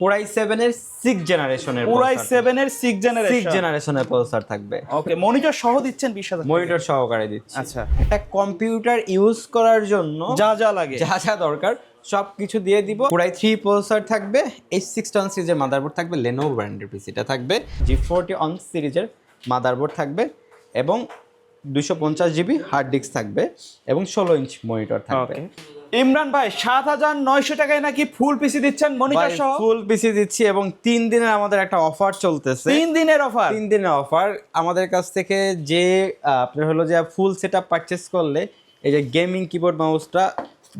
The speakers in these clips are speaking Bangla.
Core i7 এর 6 জেনারেশনের Core i7 এর 6 জেনারেশন 6 জেনারেশনের প্রসেসর থাকবে। ওকে, মনিটর সহ দিচ্ছেন 20,000 মনিটর সহকারে দিচ্ছি। আচ্ছা, একটা কম্পিউটার ইউজ করার জন্য যা যা লাগে যা যা দরকার সবকিছু দিয়ে দিব। Core i3 প্রসেসর থাকবে, H610 সিরিজের মাদারবোর্ড থাকবে, Lenovo ব্র্যান্ডের পিসিটা থাকবে, G40 on সিরিজের মাদারবোর্ড থাকবে এবং 250 জিবি হার্ড ডিস্ক থাকবে এবং 16 ইঞ্চ মনিটর থাকবে। ওকে, ইমরান ভাই 7,900 টাকায় নাকি ফুল পিসি দিচ্ছেন মনিটর সহ? ফুল পিসি দিচ্ছি এবং 3 দিনের আমাদের একটা অফার চলতেছে। 3 দিনের অফার? 3 দিনের অফার। আমাদের কাছ থেকে যে আপনার হলো যে ফুল সেটআপ পারচেজ করলে এই যে গেমিং কিবোর্ড মাউসটা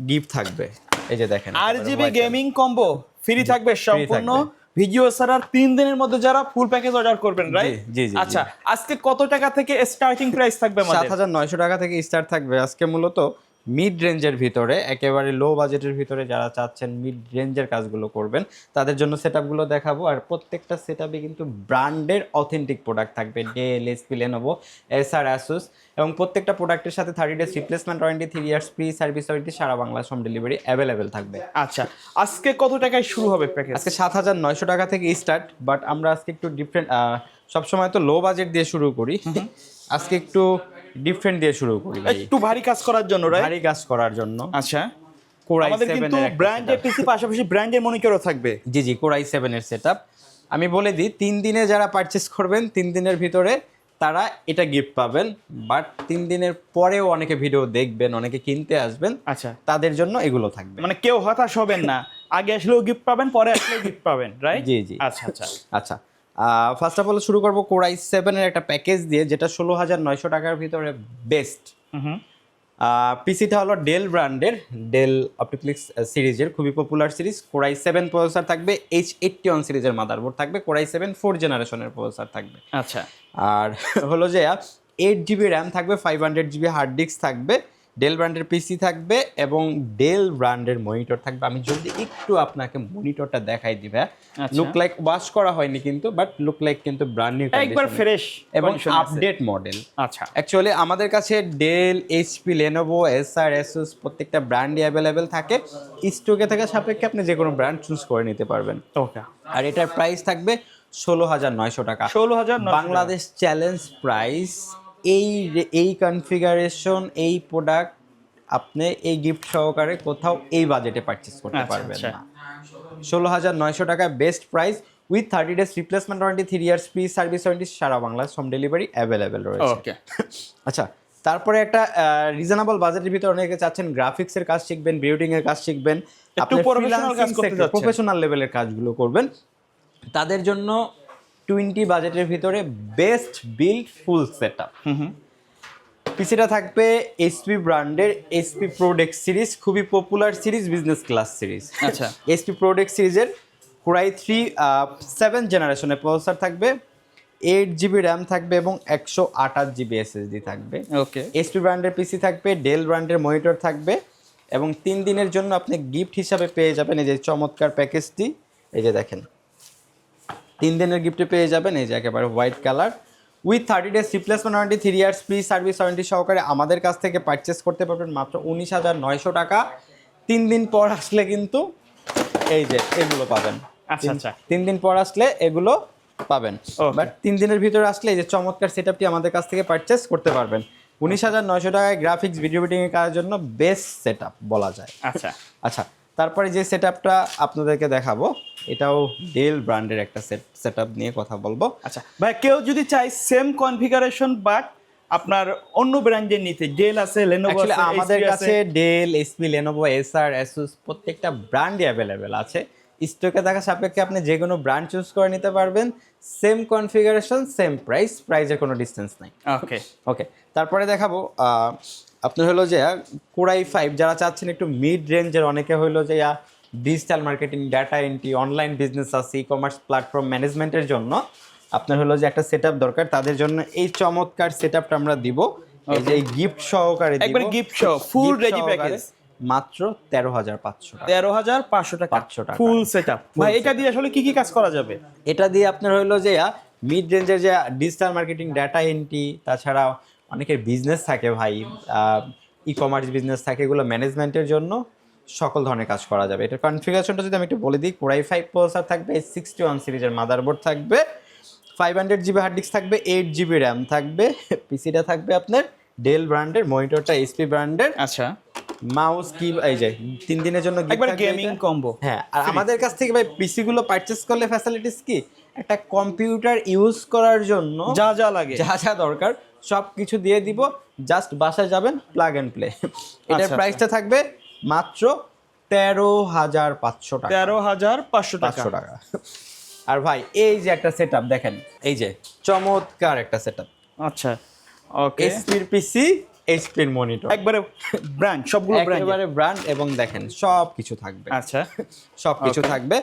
গিফট থাকবে। এই যে দেখেন, RGB গেমিং কম্বো ফ্রি থাকবে সম্পূর্ণ ভিডিও ছাড়া 3 দিনের মধ্যে যারা ফুল প্যাকেজ অর্ডার করবেন, রাইট? জি জি। আচ্ছা, আজকে কত টাকা থেকে স্টার্টিং প্রাইস থাকবে আমাদের? 7,900 টাকা থেকে স্টার্ট থাকবে। আজকে মূলত মিড রেঞ্জের ভিতরে, একেবারে লো বাজেটের ভিতরে যারা চাচ্ছেন মিড রেঞ্জের কাজগুলো করবেন তাদের জন্য সেটআপগুলো দেখাবো। আর প্রত্যেকটা সেটআপে কিন্তু ব্র্যান্ডের অথেন্টিক প্রোডাক্ট থাকবে, Dell, HP, Lenovo, Acer, Asus, এবং প্রত্যেকটা প্রোডাক্টের সাথে 30 days replacement warranty, 3 years free service warranty, সারা বাংলাদেশ হোম ডেলিভারি অ্যাভেলেবেল থাকবে। আচ্ছা, আজকে কত টাকায় শুরু হবে প্যাকেজ? আজকে 7,900 টাকা থেকে স্টার্ট, বাট আমরা আজকে একটু ডিফারেন্ট, সবসময় তো লো বাজেট দিয়ে শুরু করি, আজকে একটু ডিফারেন্ট দিয়ে শুরু করি ভাই, একটু ভারী কাজ করার জন্য, রাইট? ভারী কাজ করার জন্য। আচ্ছা, Core আমাদের i7 কিন্তু এর একটা ব্র্যান্ডের setup। পিসি পাশাপাশি ব্র্যান্ডের মনিটরও থাকবে। জি জি, Core i7 এর সেটআপ। আমি বলে দিই, 3 দিনে যারা পারচেস করবেন 3 দিনের ভিতরে তারা এটা গিফট পাবেন, বাট 3 দিনের পরেও অনেকে ভিডিও দেখবেন, অনেকে কিনতে আসবেন, আচ্ছা, তাদের জন্য এগুলো থাকবে। মানে কেউ হতাশ হবেন না, আগে আসলেও গিফট পাবেন, পরে আসলেও গিফট পাবেন, রাইট? জি জি। আচ্ছা আচ্ছা আচ্ছা, ফার্স্ট অফ অল শুরু করবো Core i7 এর একটা প্যাকেজ দিয়ে, যেটা 16,900 টাকার ভিতরে বেস্ট। হুম, পিসিটা হলো ডেল ব্র্যান্ডের, ডেল অপটিপ্লেক্স সিরিজের খুবই popular series. Core i7 processor থাকবে, H80 on সিরিজের মাদারবোর্ড থাকবে, Core i7 4 জেনারেশনের প্রসেসর থাকবে। আচ্ছা, আর হলো যে 8 জিবি র্যাম থাকবে, 500 জিবি হার্ড ডিস্ক থাকবে, ডেল ব্র্যান্ডের পিসি থাকবে এবং ডেল ব্র্যান্ডের মনিটর থাকবে। আমি যদি একটু আপনাকে মনিটরটা দেখাই দিই ভাই, লুক লাইক ওয়াশ করা হয়নি কিন্তু, বাট লুক লাইক কিন্তু ব্র্যান্ড নিউ একবার ফ্রেশ এবং আপডেট মডেল। আচ্ছা, অ্যাকচুয়ালি আমাদের কাছে ডেল, এইচপি, লেনোভো, এসআর, এসুস প্রত্যেকটা ব্র্যান্ডই অ্যাভেলেবেল থাকে। স্টকে থাকা সাপেক্ষে আপনি যে কোনো ব্র্যান্ড চুজ করে নিতে পারবেন। ওকে, আর এটার প্রাইস থাকবে 16,900 টাকা, 16,900 বাংলাদেশ চ্যালেঞ্জ প্রাইস। এই কনফিগারেশন, এই প্রোডাক্ট আপনি এই গিফট সহকারে কোথাও এই বাজেটে পারচেজ করতে পারবেন না। 16,900 টাকা best price, with 30 days replacement warranty, 3 years free service warranty, সারা বাংলাদেশ হোম ডেলিভারি অ্যাভেলেবেল রয়েছে। ওকে, আচ্ছা, তারপরে একটা রিজনেবল বাজেটের ভিতরে অনেকে চাচ্ছেন গ্রাফিক্সের কাজ শিখবেন, বিল্ডিং এর কাজ শিখবেন, একটু প্রফেশনাল কাজ করতে যাচ্ছেন, প্রফেশনাল লেভেলের কাজগুলো করবেন, তাদের জন্য 20 বাজেটের ভিতরে বেস্ট বিল্ড ফুল সেটআপ। পিসিটা থাকবে এইচপি ব্র্যান্ডের এইচপি প্রোডেক্ট সিরিজ, খুবই popular series, business class series. আচ্ছা, এইচপি প্রোডেক্ট সিরিজের Core i3 7 জেনারেশনের প্রসেসর থাকবে, 8 জিবি র্যাম থাকবে এবং 128 জিবি এসএসডি থাকবে। ওকে, এইচপি ব্র্যান্ডের পিসি থাকবে, ডেল ব্র্যান্ডের মনিটর থাকবে এবং 3 দিনের জন্য আপনি গিফট হিসাবে পেয়ে যাবেন এই যে চমৎকার প্যাকেজটি। এই যে দেখেন, 3 দিনের গিফটে পেয়ে যাবেন এই যে একেবারে white colour, with 30 days replacement warranty, 3 years free service warranty সহকারে আমাদের কাছ থেকে পারচেস করতে পারবেন মাত্র 19,900 টাকা। 3 দিন পর আসলে কিন্তু এই যে এগুলো পাবেন। আচ্ছা আচ্ছা, 3 দিন পর আসলে এগুলো পাবেন, বাট 3 দিনের ভিতরে আসলে এই যে চমৎকার সেটআপটি আমাদের কাছ থেকে পারচেস করতে পারবেন। 19,900 টাকায় গ্রাফিক্স, ভিডিও এডিটিং এর কাজের জন্য বেস্ট সেটআপ বলা যায়। আচ্ছা আচ্ছা, তারপরে যে সেটআপটা আপনাদেরকে দেখাবো এটাও ডেল ব্র্যান্ডের একটা সেটআপ নিয়ে কথা বলবো। আচ্ছা ভাই, কেউ যদি চায় সেম কনফিগারেশন বাট আপনার অন্য ব্র্যান্ডের নিতে, ডেল আছে, লেনোভো আছে, আমাদের কাছে ডেল, এইচপি, লেনোভো, এসআর, এসুস প্রত্যেকটা ব্র্যান্ডই অ্যাভেলেবেল আছে। স্টকে থাকা সাপেক্ষে আপনি যে কোনো ব্র্যান্ড চুজ করে নিতে পারবেন, সেম কনফিগারেশন, সেম প্রাইস, প্রাইসের কোনো ডিসটেন্স নাই। ওকে ওকে, তারপরে দেখাবো আপনার হলো যে Core i5 যারা চাচ্ছেন একটু মিড রেঞ্জের, অনেকে হলো যে digital marketing, data entry, online business আছে, ই কমার্স প্ল্যাটফর্ম ম্যানেজমেন্টের জন্য আপনার হলো যে একটা সেটআপ দরকার, তাদের জন্য এই চমৎকার সেটআপটা আমরা দিব। এই যে গিফট সহকারে দিব, একবার গিফট সহ ফুল রেডি প্যাকেজ মাত্র 13,500 টাকা। 13,500 টাকা 500 টাকা ফুল সেটআপ। ভাই এটা দিয়ে আসলে কি কি কাজ করা যাবে? এটা দিয়ে আপনার হলো যে মিড রেঞ্জের যে ডিজিটাল মার্কেটিং, ডাটা এন্ট্রি, তাছাড়া অনেকের বিজনেস থাকে ভাই, ই কমার্স বিজনেস থাকে, এগুলো ম্যানেজমেন্টের জন্য সকল ধরনের কাজ করা যাবে। এটার কনফিগারেশনটা যদি আমি একটু বলে দিই, Core i5 প্রসেসর থাকবে, H61 সিরিজের মাদারবোর্ড থাকবে, 500 জিবি হার্ড ডিস্ক থাকবে, 8 জিবি র্যাম থাকবে, পিসিটা থাকবে আপনার ডেল ব্র্যান্ডের, মনিটরটা এইচপি ব্র্যান্ডের, আচ্ছা মাউস কি এই যে 3 দিনের জন্য gift একবার থাকবে গেমিং এটা। কম্বো। হ্যাঁ, আর আমাদের কাছ থেকে ভাই পিসি গুলো পারচেজ করলে ফ্যাসিলিটিস কি, একটা কম্পিউটার ইউজ করার জন্য যা যা লাগে যা যা দরকার সব কিছু দিয়ে দিব, জাস্ট বাসায় যাবেন, প্লাগ এন্ড প্লে। এটার আচ্ছা, প্রাইসটা থাকবে মাত্র 13,500 টাকা। 13,500 টাকা। 500 টাকা। আর ভাই এই যে একটা সেটআপ দেখেন, এই যে চমৎকার একটা সেটআপ, আচ্ছা ওকে, এইচপির পিসি, এইচপির মনিটর, একবারে ব্র্যান্ড, সবগুলো ব্র্যান্ড। একেবারে ব্র্যান্ড, এবং দেখেন সব কিছু থাকবে, আচ্ছা সব কিছু থাকবে।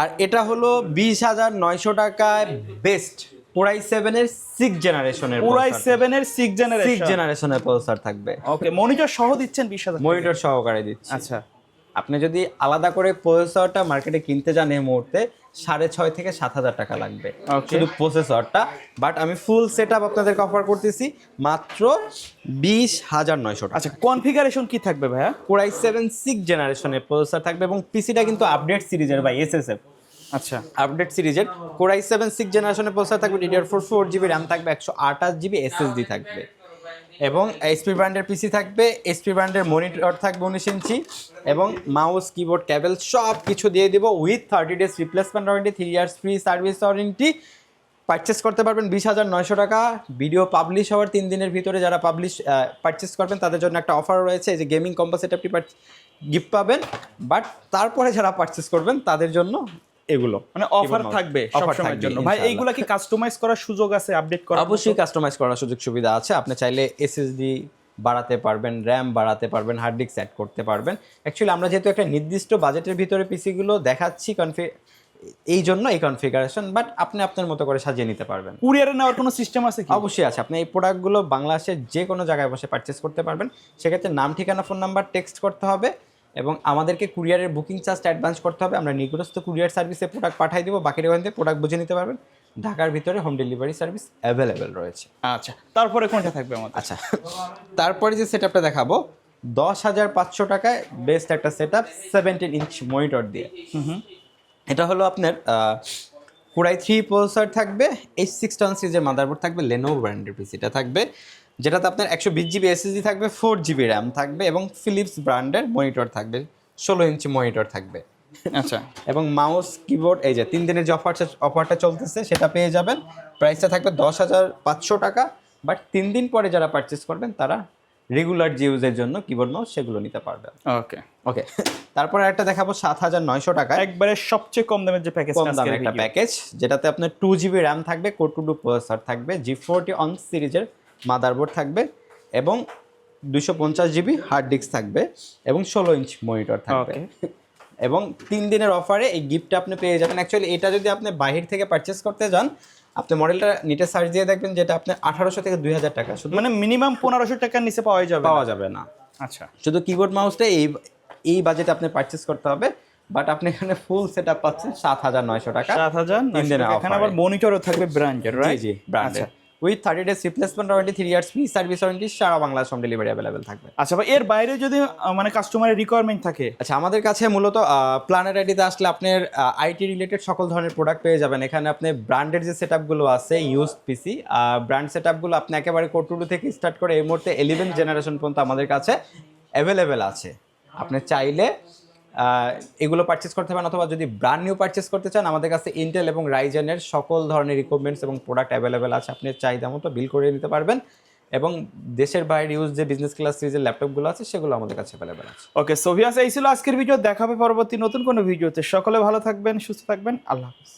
আর এটা হলো 20,900 টাকায় বেস্ট Core i7 এর 6 জেনারেশনের, Core i7 এর 6 6 জেনারেশন। জেনারেশনের প্রসেসর থাকবে। ওকে, মনিটর সহ দিচ্ছেন 20,000? মনিটর সহকারে দিচ্ছি। আচ্ছা আপনি যদি আলাদা করে প্রসেসরটা মার্কেটে কিনতে যান এই মুহূর্তে 6,500 থেকে 7,000 টাকা লাগবে Okay. শুধু প্রসেসরটা, বাট আমি ফুল সেটআপ আপনাদেরকে অফার করতেছি মাত্র 20,900 টাকা। আচ্ছা, কনফিগারেশন কি থাকবে ভাইয়া? Core i7 6 জেনারেশনের প্রসেসর থাকবে, এবং পিসিটা কিন্তু আপডেট সিরিজের ভাই, এসএসএফ আচ্ছা আপডেট সিরিজের। Core i7 6 জেনারেশনের প্রসেসর থাকবে, DDR4 4GB র্যাম থাকবে, 128 জিবি এসএসডি থাকবে, এবং এইচপি ব্র্যান্ডের পিসি থাকবে, এইচপি ব্র্যান্ডের মনিটর থাকবে 19 ইঞ্চি, এবং মাউস কিবোর্ড কেবল সব কিছু দিয়ে দিব with 30 days replacement warranty, 3 years free service warranty. Purchase করতে পারবেন 20,900 টাকা। ভিডিও পাবলিশ হওয়ার 3 দিনের ভিতরে যারা পারচেস করবেন তাদের জন্য একটা অফার রয়েছে, এই যে গেমিং কম্বো সেটআপটি গিফট পাবেন, বাট তারপরে যারা পারচেস করবেন তাদের জন্য এগুলো মানে অফার থাকবে সব সময়ের জন্য। ভাই এইগুলা কি কাস্টমাইজ করার সুযোগ আছে, আপডেট করার? অবশ্যই কাস্টমাইজ করার সুযোগ সুবিধা আছে। আপনি চাইলে এসএসডি বাড়াতে পারবেন, র্যাম বাড়াতে পারবেন, হার্ড ডিস্ক অ্যাড করতে পারবেন। অ্যাকচুয়ালি আমরা যেহেতু একটা নির্দিষ্ট বাজেটের ভিতরে পিসিগুলো দেখাচ্ছি এই জন্য এই কনফিগারেশন, বাট আপনি আপনার মতো করে সাজিয়ে নিতে পারবেন। কুরিয়ারে নেওয়ার কোনো সিস্টেম আছে কি? অবশ্যই আছে। আপনি এই প্রোডাক্টগুলো বাংলাদেশের যে কোনো জায়গায় বসে পারচেস করতে পারবেন। সেক্ষেত্রে নাম, ঠিকানা, ফোন নাম্বার টেক্সট করতে হবে, এবং আমাদেরকে কুরিয়ারের বুকিং চার্জটা অ্যাডভান্স করতে হবে। আমরা নিকটস্থ কুরিয়ার সার্ভিসে প্রোডাক্ট পাঠিয়ে দেবো, বাকির ওখান থেকে প্রোডাক্ট বুঝে নিতে পারবেন। ঢাকার ভিতরে হোম ডেলিভারি সার্ভিস অ্যাভেলেবেল রয়েছে। আচ্ছা, তারপরে কোনটা থাকবে আমাদের? আচ্ছা, তারপরে যে সেটআপটা দেখাবো 10,500 টাকায় বেস্ট একটা সেটআপ 17 ইঞ্চ মনিটর দিয়ে। এটা হলো আপনার Core i3 প্রসেসর থাকবে, H61 সিরিজের মাদারবোর্ড থাকবে, Lenovo ব্র্যান্ডের পিসিটা থাকবে, যেটাতে আপনার 120 জিবি এসএসডি থাকবে, 4 জিবি র্যাম থাকবে, এবং ফিলিপস ব্র্যান্ডের মনিটর থাকবে, 16 ইঞ্চি মনিটর থাকবে। আচ্ছা, এবং মাউস কিবোর্ড, এই যে 3 দিনের যে অফারটা চলতেছে সেটা পেয়ে যাবেন। প্রাইসটা থাকবে 10,500 টাকা, বাট 3 দিন পরে যারা পারচেস করবেন তারা রেগুলার যে ইউজের জন্য কিবোর্ড মাউস সেগুলো নিতে পারবেন। ওকে ওকে, তারপরে একটা দেখাবো 7,900 টাকা, একবারে সবচেয়ে কম দামের যে প্যাকেজ, কম দামের একটা প্যাকেজ, যেটাতে আপনার 2 জিবি র্যাম থাকবে, Core 2 প্রসেসর থাকবে, G40 অন সিরিজের মাদারবোর্ড থাকবে, এবং 250 জিবি হার্ড ডিস্ক থাকবে, এবং 16 ইঞ্চ মনিটর থাকবে। এবং 3 দিনের অফারে এই গিফটটা আপনি পেয়ে যাবেন। অ্যাকচুয়ালি এটা যদি আপনি বাহির থেকে পারচেস করতে যান, আপনি মডেলটা নিটে সার্চ দিয়ে দেখবেন যেটা আপনার 1,800 থেকে 2,000 টাকা, শুধু মানে মিনিমাম 1500 টাকার নিচে পাওয়া যাবে না। আচ্ছা, শুধু কিবোর্ড মাউসটা এই বাজেটে আপনি পারচেস করতে হবে, বাট আপনি এখানে ফুল সেটআপ পাচ্ছেন 7,900 টাকা। 7,900 টাকা। এখানে আবার মনিটরও থাকবে ব্র্যান্ডের, রাইট? জি, ব্র্যান্ডের, with 30 days replacement warranty, 3 years free service warranty, সারা বাংলাদেশ হোম ডেলিভারি অ্যাভেলেবেল থাকবে। আচ্ছা ভাই, এর বাইরে যদি মানে কাস্টমারের রিকোয়ারমেন্ট থাকে? আচ্ছা, আমাদের কাছে মূলত প্ল্যানেট আইডিতে আসলে আপনার আইটি রিলেটেড সকল ধরনের প্রোডাক্ট পেয়ে যাবেন। এখানে আপনি ব্র্যান্ডের যে সেটআপগুলো আছে, ইউজড পিসি ব্র্যান্ড সেটআপগুলো আপনি একেবারে Core 2 থেকে স্টার্ট করে এই মুহূর্তে 11 জেনারেশন পর্যন্ত আমাদের কাছে অ্যাভেলেবেল আছে। আপনি চাইলে এগুলো পারচেস করতে পারেন, অথবা যদি ব্র্যান্ড নিউ পারচেস করতে চান, আমাদের কাছে ইন্টেল এবং রাইজেনের সকল ধরনের রিকোয়ারমেন্টস এবং প্রোডাক্ট অ্যাভেলেবেল আছে। আপনি চাহিদা মতো বিল করে নিতে পারবেন, এবং দেশের বাইরে ইউজ যে বিজনেস ক্লাস সিরিজের ল্যাপটপগুলো আছে সেগুলো আমাদের কাছে অ্যাভেলেবেল আছে। ওকে, সো ভিউয়ার্স, এই ছিল আজকের ভিডিও। দেখা হবে পরবর্তী নতুন কোনো ভিডিওতে। সকলে ভালো থাকবেন, সুস্থ থাকবেন, আল্লাহ হাফেজ।